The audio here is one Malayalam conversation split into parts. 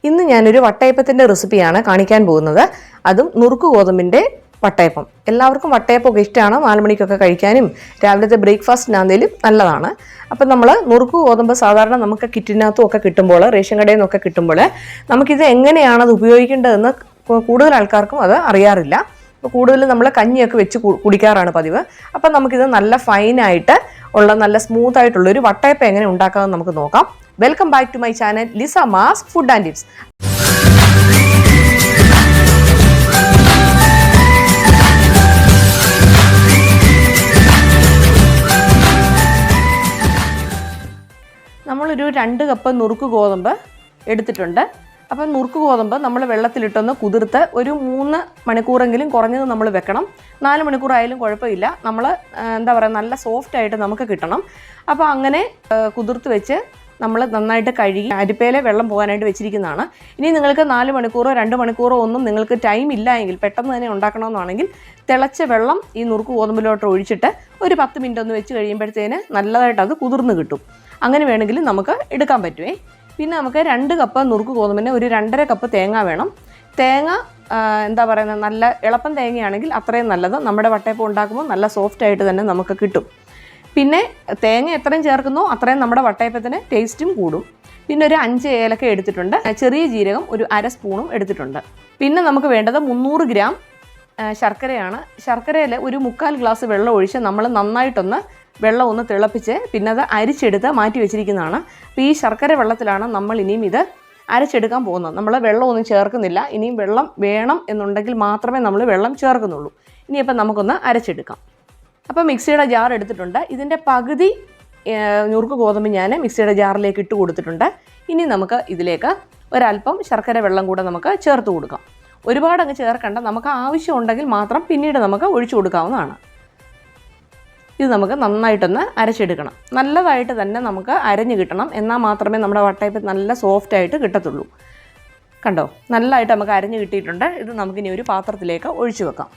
ഇന്ന് ഞാനൊരു വട്ടയപ്പത്തിൻ്റെ റെസിപ്പിയാണ് കാണിക്കാൻ പോകുന്നത്. അതും നുറുക്ക് ഗോതമ്പിൻ്റെ വട്ടയപ്പം. എല്ലാവർക്കും വട്ടയപ്പമൊക്കെ ഇഷ്ടമാണ്. 4 മണിക്കൊക്കെ കഴിക്കാനും രാവിലത്തെ ബ്രേക്ക്ഫാസ്റ്റിനാണെങ്കിലും നല്ലതാണ്. അപ്പം നമ്മൾ നുറുക്ക് ഗോതമ്പ് സാധാരണ നമുക്ക് കിറ്റിനകത്തും ഒക്കെ കിട്ടുമ്പോൾ, റേഷൻ കടയിൽ നിന്നൊക്കെ കിട്ടുമ്പോൾ നമുക്കിത് എങ്ങനെയാണ് അത് ഉപയോഗിക്കേണ്ടതെന്ന് കൂടുതൽ ആൾക്കാർക്കും അത് അറിയാറില്ല. അപ്പോൾ കൂടുതൽ നമ്മൾ കഞ്ഞിയൊക്കെ വെച്ച് കുടിക്കാറാണ് പതിവ്. അപ്പം നമുക്കിത് നല്ല ഫൈനായിട്ട് ഉള്ള നല്ല സ്മൂത്ത് ആയിട്ടുള്ളൊരു വട്ടയപ്പം എങ്ങനെ ഉണ്ടാക്കാമെന്ന് നമുക്ക് നോക്കാം. Welcome back to my channel Lisama's food and tips. നമ്മളൊരു 2 കപ്പ് നുറുക്ക് ഗോതമ്പ് എടുത്തിട്ടുണ്ട്. അപ്പം നുറുക്ക് ഗോതമ്പ് നമ്മൾ വെള്ളത്തിലിട്ടൊന്ന് കുതിർത്ത് ഒരു 3 മണിക്കൂറെങ്കിലും കുറഞ്ഞത് നമ്മൾ വെക്കണം. 4 മണിക്കൂറായാലും കുഴപ്പമില്ല. നമ്മൾ എന്താ പറയുക, നല്ല സോഫ്റ്റായിട്ട് നമുക്ക് കിട്ടണം. അപ്പോൾ അങ്ങനെ കുതിർത്ത് വെച്ച് നമ്മൾ നന്നായിട്ട് കഴുകി അരിപ്പയിലെ വെള്ളം പോകാനായിട്ട് വെച്ചിരിക്കുന്നതാണ്. ഇനി നിങ്ങൾക്ക് 4 മണിക്കൂറോ 2 മണിക്കൂറോ ഒന്നും നിങ്ങൾക്ക് ടൈം ഇല്ല എങ്കിൽ, പെട്ടെന്ന് തന്നെ ഉണ്ടാക്കണമെന്നാണെങ്കിൽ തിളച്ച വെള്ളം ഈ നുറുക്ക് ഗോതമ്പിലോട്ട് ഒഴിച്ചിട്ട് ഒരു 10 മിനിറ്റ് ഒന്ന് വെച്ച് കഴിയുമ്പോഴത്തേന് നല്ലതായിട്ട് അത് കുതിർന്ന് കിട്ടും. അങ്ങനെ വേണമെങ്കിൽ നമുക്ക് എടുക്കാൻ പറ്റുമേ. പിന്നെ നമുക്ക് 2 കപ്പ് നുറുക്ക് ഗോതമ്പിന് ഒരു 2.5 കപ്പ് തേങ്ങ വേണം. തേങ്ങ എന്താ പറയുന്നത്, നല്ല എളുപ്പം തേങ്ങയാണെങ്കിൽ അത്രയും നല്ലത്. നമ്മുടെ വട്ടയപ്പം ഉണ്ടാക്കുമ്പോൾ നല്ല സോഫ്റ്റായിട്ട് തന്നെ നമുക്ക് കിട്ടും. പിന്നെ തേങ്ങ എത്രയും ചേർക്കുന്നോ അത്രയും നമ്മുടെ വട്ടയപ്പത്തിന് ടേസ്റ്റും കൂടും. പിന്നെ ഒരു 5 ഏലക്ക എടുത്തിട്ടുണ്ട്. ചെറിയ ജീരകം ഒരു 1/2 സ്പൂണും എടുത്തിട്ടുണ്ട്. പിന്നെ നമുക്ക് വേണ്ടത് 300 ഗ്രാം ശർക്കരയാണ്. ശർക്കരയിൽ ഒരു 3/4 ഗ്ലാസ് വെള്ളം ഒഴിച്ച് നമ്മൾ നന്നായിട്ടൊന്ന് വെള്ളം ഒന്ന് തിളപ്പിച്ച് പിന്നെ അത് അരിച്ചെടുത്ത് മാറ്റി വെച്ചിരിക്കുന്നതാണ്. അപ്പോൾ ഈ ശർക്കര വെള്ളത്തിലാണ് നമ്മൾ ഇനിയും ഇത് അരച്ചെടുക്കാൻ പോകുന്നത്. നമ്മൾ വെള്ളമൊന്നും ചേർക്കുന്നില്ല. ഇനിയും വെള്ളം വേണം എന്നുണ്ടെങ്കിൽ മാത്രമേ നമ്മൾ വെള്ളം ചേർക്കുന്നുള്ളൂ. ഇനിയിപ്പം നമുക്കൊന്ന് അരച്ചെടുക്കാം. അപ്പോൾ മിക്സിയുടെ ജാർ എടുത്തിട്ടുണ്ട്. ഇതിൻ്റെ പകുതി നുറുക്ക് ഗോതമ്പ് ഞാൻ മിക്സിയുടെ ജാറിലേക്ക് ഇട്ട് കൊടുത്തിട്ടുണ്ട്. ഇനി നമുക്ക് ഇതിലേക്ക് ഒരല്പം ശർക്കര വെള്ളം കൂടെ നമുക്ക് ചേർത്ത് കൊടുക്കാം. ഒരുപാട് അങ്ങ് ചേർക്കേണ്ട, നമുക്ക് ആവശ്യമുണ്ടെങ്കിൽ മാത്രം പിന്നീട് നമുക്ക് ഒഴിച്ചു കൊടുക്കാവുന്നതാണ്. ഇത് നമുക്ക് നന്നായിട്ടൊന്ന് അരച്ചെടുക്കണം. നല്ലതായിട്ട് തന്നെ നമുക്ക് അരഞ്ഞ് കിട്ടണം. എന്നാൽ മാത്രമേ നമ്മുടെ വട്ടയപ്പം നല്ല സോഫ്റ്റായിട്ട് കിട്ടത്തുള്ളൂ. കണ്ടോ, നല്ലതായിട്ട് നമുക്ക് അരഞ്ഞ് കിട്ടിയിട്ടുണ്ട്. ഇത് നമുക്കിനി ഒരു പാത്രത്തിലേക്ക് ഒഴിച്ചു വെക്കാം.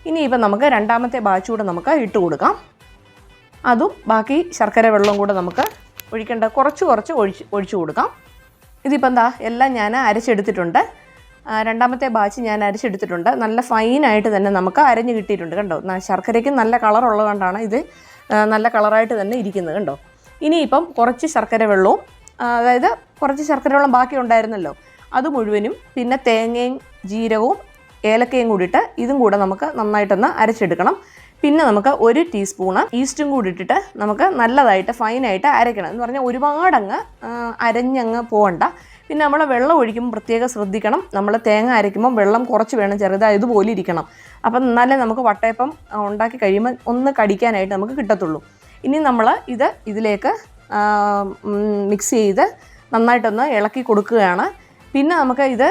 ഇനിയിപ്പം നമുക്ക് രണ്ടാമത്തെ ബാച്ച് കൂടെ നമുക്ക് ഇട്ട് കൊടുക്കാം. അതും ബാക്കി ശർക്കര വെള്ളവും കൂടെ നമുക്ക് ഒഴിക്കേണ്ട കുറച്ച് ഒഴിച്ചു കൊടുക്കാം. ഇതിപ്പോൾ എന്താ, എല്ലാം ഞാൻ അരച്ചെടുത്തിട്ടുണ്ട്. രണ്ടാമത്തെ ബാച്ച് ഞാൻ അരച്ചെടുത്തിട്ടുണ്ട്. നല്ല ഫൈനായിട്ട് തന്നെ നമുക്ക് അരഞ്ഞ് കിട്ടിയിട്ടുണ്ട്. കണ്ടോ, ശർക്കരയ്ക്ക് നല്ല കളറുള്ളത് കൊണ്ടാണ് ഇത് നല്ല കളറായിട്ട് തന്നെ ഇരിക്കുന്നത്. കണ്ടോ, ഇനിയിപ്പം കുറച്ച് ശർക്കര വെള്ളവും, അതായത് കുറച്ച് ശർക്കര വെള്ളം ബാക്കി ഉണ്ടായിരുന്നല്ലോ, അത് മുഴുവനും പിന്നെ തേങ്ങയും ജീരകവും ഏലക്കയും കൂടിയിട്ട് ഇതും കൂടെ നമുക്ക് നന്നായിട്ടൊന്ന് അരച്ചെടുക്കണം. പിന്നെ നമുക്ക് 1 ടീസ്പൂണ് ഈസ്റ്റും കൂടി ഇട്ടിട്ട് നമുക്ക് നല്ലതായിട്ട് ഫൈനായിട്ട് അരയ്ക്കണം. എന്ന് പറഞ്ഞാൽ ഒരുപാടങ്ങ് അരഞ്ഞങ്ങ് പോകണ്ട. പിന്നെ നമ്മൾ വെള്ളം ഒഴിക്കുമ്പോൾ പ്രത്യേകം ശ്രദ്ധിക്കണം. നമ്മൾ തേങ്ങ അരയ്ക്കുമ്പോൾ വെള്ളം കുറച്ച് വേണം ചേർക്കുക. ഇതുപോലെ ഇരിക്കണം. അപ്പം എന്നാലേ നമുക്ക് വട്ടയപ്പം ഉണ്ടാക്കി കഴിയുമ്പോൾ ഒന്ന് കടിക്കാനായിട്ട് നമുക്ക് കിട്ടത്തുള്ളൂ. ഇനി നമ്മൾ ഇതിലേക്ക് മിക്സ് ചെയ്ത് നന്നായിട്ടൊന്ന് ഇളക്കി കൊടുക്കുകയാണ്. പിന്നെ നമുക്ക് ഇത്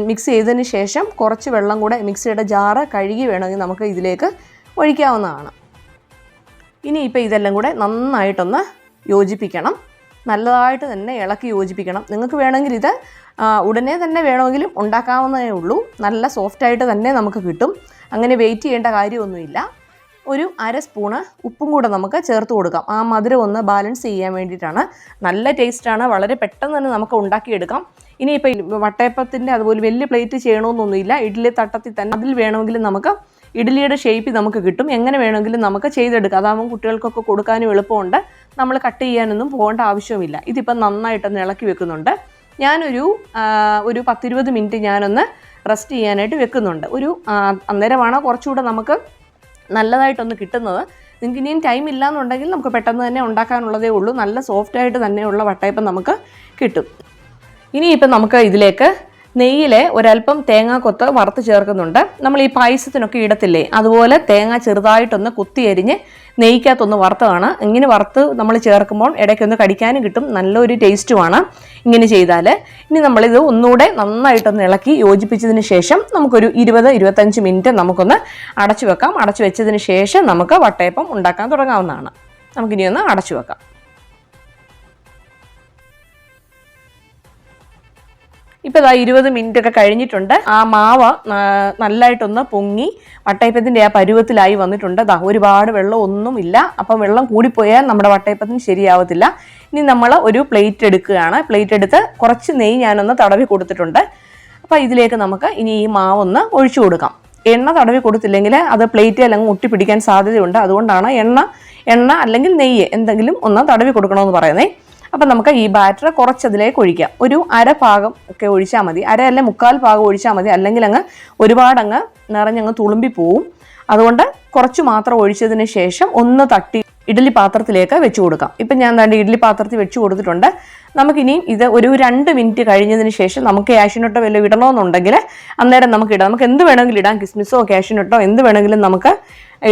മിക്സ് ചെയ്തതിന് ശേഷം കുറച്ച് വെള്ളം കൂടെ മിക്സിയുടെ ജാറ് കഴുകി വേണമെങ്കിൽ നമുക്ക് ഇതിലേക്ക് ഒഴിക്കാവുന്നതാണ്. ഇനിയിപ്പോൾ ഇതെല്ലാം കൂടെ നന്നായിട്ടൊന്ന് യോജിപ്പിക്കണം. നല്ലതായിട്ട് തന്നെ ഇളക്കി യോജിപ്പിക്കണം. നിങ്ങൾക്ക് വേണമെങ്കിൽ ഇത് ഉടനെ തന്നെ വേണമെങ്കിലും ഉണ്ടാക്കാവുന്നതേ ഉള്ളൂ. നല്ല സോഫ്റ്റായിട്ട് തന്നെ നമുക്ക് കിട്ടും. അങ്ങനെ വെയിറ്റ് ചെയ്യേണ്ട കാര്യമൊന്നുമില്ല. ഒരു 1/2 സ്പൂണ് ഉപ്പും കൂടെ നമുക്ക് ചേർത്ത് കൊടുക്കാം. ആ മധുരം ഒന്ന് ബാലൻസ് ചെയ്യാൻ വേണ്ടിയിട്ടാണ്. നല്ല ടേസ്റ്റാണ്. വളരെ പെട്ടെന്ന് തന്നെ നമുക്ക് ഉണ്ടാക്കിയെടുക്കാം. ഇനിയിപ്പോൾ വട്ടയപ്പത്തിൻ്റെ അതുപോലെ വലിയ പ്ലേറ്റ് ചെയ്യണമെന്നൊന്നുമില്ല. ഇഡ്ഡലി തട്ടത്തിൽ തന്നെ അതിൽ വേണമെങ്കിൽ നമുക്ക് ഇഡ്ഡലിയുടെ ഷേപ്പ് നമുക്ക് കിട്ടും. എങ്ങനെ വേണമെങ്കിലും നമുക്ക് ചെയ്തെടുക്കാം. അതാകുമ്പോൾ കുട്ടികൾക്കൊക്കെ കൊടുക്കാനും എളുപ്പമുണ്ട്. നമ്മൾ കട്ട് ചെയ്യാനൊന്നും പോകേണ്ട ആവശ്യവുമില്ല. ഇതിപ്പം നന്നായിട്ടൊന്ന് ഇളക്കി വെക്കുന്നുണ്ട്. ഞാനൊരു 10-20 മിനിറ്റ് ഞാനൊന്ന് റെസ്റ്റ് ചെയ്യാനായിട്ട് വെക്കുന്നുണ്ട്. അന്നേരമാണ് കുറച്ചുകൂടെ നമുക്ക് നല്ലതായിട്ടൊന്ന് കിട്ടുന്നത്. നിങ്ങൾക്ക് ഇനിയും ടൈം ഇല്ലയെന്നുണ്ടെങ്കിൽ നമുക്ക് പെട്ടെന്ന് തന്നെ ഉണ്ടാക്കാനുള്ളതേ ഉള്ളൂ. നല്ല സോഫ്റ്റായിട്ട് തന്നെയുള്ള വട്ടയപ്പം നമുക്ക് കിട്ടും. ഇനിയിപ്പം നമുക്ക് ഇതിലേക്ക് നെയ്യിൽ ഒരല്പം തേങ്ങാക്കൊത്ത് വറുത്ത് ചേർക്കുന്നുണ്ട്. നമ്മൾ ഈ പായസത്തിനൊക്കെ ഇടത്തില്ലേ, അതുപോലെ തേങ്ങ ചെറുതായിട്ടൊന്ന് കുത്തി അരിഞ്ഞ് നെയ്ക്കകത്തൊന്ന് വറുത്തതാണ്. ഇങ്ങനെ വറുത്ത് നമ്മൾ ചേർക്കുമ്പോൾ ഇടയ്ക്കൊന്ന് കടിക്കാനും കിട്ടും. നല്ലൊരു ടേസ്റ്റുമാണ് ഇങ്ങനെ ചെയ്താൽ. ഇനി നമ്മളിത് ഒന്നുകൂടെ നന്നായിട്ടൊന്ന് ഇളക്കി യോജിപ്പിച്ചതിന് ശേഷം നമുക്കൊരു 20-25 മിനിറ്റ് നമുക്കൊന്ന് അടച്ചു വെക്കാം. അടച്ചു വെച്ചതിന് ശേഷം നമുക്ക് വട്ടയപ്പം ഉണ്ടാക്കാൻ തുടങ്ങാവുന്നതാണ്. നമുക്കിനി ഒന്ന് അടച്ചു വെക്കാം. ഇപ്പോൾ ഇതാ 20 മിനിറ്റ് ഒക്കെ കഴിഞ്ഞിട്ടുണ്ട്. ആ മാവ് നല്ലതായിട്ടൊന്ന് പൊങ്ങി വട്ടയപ്പത്തിൻ്റെ ആ പരുവത്തിലായി വന്നിട്ടുണ്ട്. ഒരുപാട് വെള്ളം ഒന്നുമില്ല. അപ്പം വെള്ളം കൂടിപ്പോയാൽ നമ്മുടെ വട്ടയപ്പത്തിന് ശരിയാവത്തില്ല. ഇനി നമ്മൾ ഒരു പ്ലേറ്റ് എടുക്കുകയാണ്. പ്ലേറ്റ് എടുത്ത് കുറച്ച് നെയ്യ് ഞാനൊന്ന് തടവി കൊടുത്തിട്ടുണ്ട്. അപ്പോൾ ഇതിലേക്ക് നമുക്ക് ഇനി ഈ മാവൊന്ന് ഒഴിച്ചു കൊടുക്കാം. എണ്ണ തടവി കൊടുത്തില്ലെങ്കിൽ അത് പ്ലേറ്റിൽ അങ്ങ് ഒട്ടിപ്പിടിക്കാൻ സാധ്യതയുണ്ട്. അതുകൊണ്ടാണ് എണ്ണ അല്ലെങ്കിൽ നെയ്യ് എന്തെങ്കിലും ഒന്ന് തടവി കൊടുക്കണമെന്ന് പറയുന്നത്. അപ്പം നമുക്ക് ഈ ബാറ്റർ കുറച്ചതിലേക്ക് ഒഴിക്കാം. ഒരു അരഭാഗം ഒക്കെ ഒഴിച്ചാൽ മതി. അല്ല 1/4 ഭാഗം ഒഴിച്ചാൽ മതി. അല്ലെങ്കിൽ അങ്ങ് ഒരുപാടങ്ങ് നിറഞ്ഞങ്ങ് തുളുമ്പി പോവും. അതുകൊണ്ട് കുറച്ച് മാത്രം ഒഴിച്ചതിന് ശേഷം ഒന്ന് തട്ടി ഇഡ്ഡലി പാത്രത്തിലേക്ക് വെച്ച് കൊടുക്കാം. ഇപ്പം ഞാൻ എന്താണ്ട് ഇഡ്ഡലി പാത്രത്തിൽ വെച്ച് കൊടുത്തിട്ടുണ്ട്. നമുക്കിനിയും ഇത് ഒരു 2 മിനിറ്റ് കഴിഞ്ഞതിന് ശേഷം നമുക്ക് കാഷ്യൂനട്ടോ വല്ലതും ഇടണമെന്നുണ്ടെങ്കിൽ അന്നേരം നമുക്ക് ഇടാം. നമുക്ക് എന്ത് വേണമെങ്കിലും ഇടാം. കിസ്മിസോ കാഷ്യൂനട്ടോ എന്ത് വേണമെങ്കിലും നമുക്ക്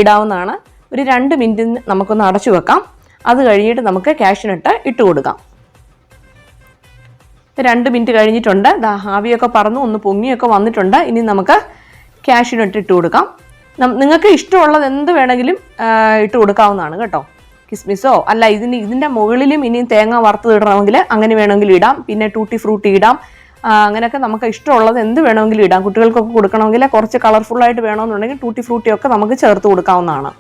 ഇടാവുന്നതാണ്. ഒരു 2 മിനിറ്റ് നമുക്കൊന്ന് അടച്ചു വെക്കാം. അത് കഴിഞ്ഞിട്ട് നമുക്ക് കാഷ്യൂനട്ട് ഇട്ട് കൊടുക്കാം. 2 മിനിറ്റ് കഴിഞ്ഞിട്ടുണ്ട്. ആവിയൊക്കെ പറന്നു ഒന്ന് പൊങ്ങിയൊക്കെ വന്നിട്ടുണ്ട്. ഇനി നമുക്ക് കാഷ്യൂനട്ട് ഇട്ട് കൊടുക്കാം. നിങ്ങൾക്ക് ഇഷ്ടമുള്ളത് എന്ത് വേണമെങ്കിലും ഇട്ട് കൊടുക്കാവുന്നതാണ് കേട്ടോ. കിസ്മിസോ അല്ല ഇതിൻ്റെ മുകളിലും ഇനിയും തേങ്ങ വറുത്ത് ഇടണമെങ്കിൽ അങ്ങനെ വേണമെങ്കിലും ഇടാം. പിന്നെ ടൂട്ടി ഫ്രൂട്ടി ഇടാം. അങ്ങനെയൊക്കെ നമുക്ക് ഇഷ്ടമുള്ളത് എന്ത് വേണമെങ്കിലും ഇടാം. കുട്ടികൾക്കൊക്കെ കൊടുക്കണമെങ്കിൽ കുറച്ച് കളർഫുള്ളായിട്ട് വേണമെന്നുണ്ടെങ്കിൽ ടൂട്ടി ഫ്രൂട്ടിയൊക്കെ നമുക്ക് ചേർത്ത് കൊടുക്കാവുന്നതാണ്.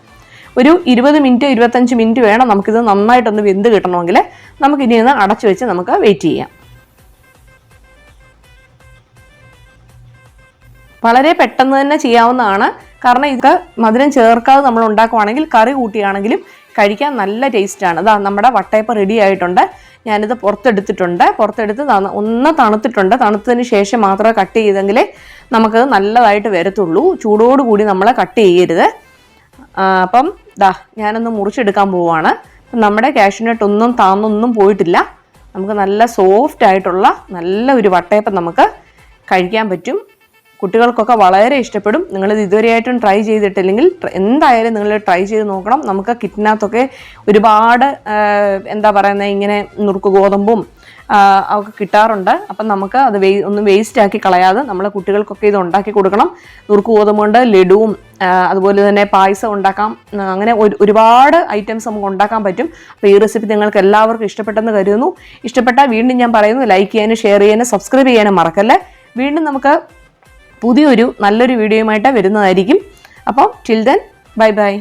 ഒരു 20 മിനിറ്റ് 25 മിനിറ്റ് വേണം നമുക്കിത് നന്നായിട്ടൊന്ന് വെന്ത് കിട്ടണമെങ്കിൽ. നമുക്കിനി ഒന്ന് അടച്ചു വെച്ച് നമുക്ക് വെയിറ്റ് ചെയ്യാം. വളരെ പെട്ടെന്ന് തന്നെ ചെയ്യാവുന്നതാണ്. കാരണം ഇത് മധുരം ചേർക്കാതെ നമ്മൾ ഉണ്ടാക്കുവാണെങ്കിൽ കറി കൂട്ടിയാണെങ്കിലും കഴിക്കാൻ നല്ല ടേസ്റ്റാണ്. നമ്മുടെ വട്ടയപ്പം റെഡി ആയിട്ടുണ്ട്. ഞാനിത് പുറത്തെടുത്ത് ഒന്ന് തണുത്തിട്ടുണ്ട്. തണുത്തതിന് ശേഷം മാത്രമേ കട്ട് ചെയ്തെങ്കിലേ നമുക്കത് നല്ലതായിട്ട് വരത്തുള്ളൂ. ചൂടോടുകൂടി നമ്മൾ കട്ട് ചെയ്യരുത്. അപ്പം ഞാനൊന്ന് മുറിച്ചെടുക്കാൻ പോവുകയാണ്. നമ്മുടെ കാഷ്യൂനട്ട് ഒന്നും താന്നൊന്നും പോയിട്ടില്ല. നമുക്ക് നല്ല സോഫ്റ്റ് ആയിട്ടുള്ള നല്ല ഒരു വട്ടയപ്പം നമുക്ക് കഴിക്കാൻ പറ്റും. കുട്ടികൾക്കൊക്കെ വളരെ ഇഷ്ടപ്പെടും. നിങ്ങളിത് ഇതുവരെയായിട്ടും ട്രൈ ചെയ്തിട്ടില്ലെങ്കിൽ എന്തായാലും നിങ്ങൾ ട്രൈ ചെയ്ത് നോക്കണം. നമുക്ക് കിറ്റിനകത്തൊക്കെ ഒരുപാട് ഇങ്ങനെ നുറുക്ക് ഗോതമ്പും ഒക്കെ കിട്ടാറുണ്ട്. അപ്പം നമുക്ക് അത് ഒന്നും വേസ്റ്റ് ആക്കി കളയാതെ നമ്മളെ കുട്ടികൾക്കൊക്കെ ഇത് ഉണ്ടാക്കി കൊടുക്കണം. നുറുക്ക് ഗോതമ്പ് കൊണ്ട് ലഡുവും അതുപോലെ തന്നെ പായസം ഉണ്ടാക്കാം. അങ്ങനെ ഒരുപാട് ഐറ്റംസ് നമുക്ക് ഉണ്ടാക്കാൻ പറ്റും. അപ്പോൾ ഈ റെസിപ്പി നിങ്ങൾക്ക് എല്ലാവർക്കും ഇഷ്ടപ്പെട്ടെന്ന് കരുതുന്നു. ഇഷ്ടപ്പെട്ടാൽ വീണ്ടും ഞാൻ പറയുന്നു, ലൈക്ക് ചെയ്യാനും ഷെയർ ചെയ്യാനും സബ്സ്ക്രൈബ് ചെയ്യാനും മറക്കല്ലേ. വീണ്ടും നമുക്ക് പുതിയൊരു നല്ലൊരു വീഡിയോയുമായിട്ട് വരുന്നതായിരിക്കും. അപ്പോൾ ടിൽ ദെൻ ബൈ ബൈ.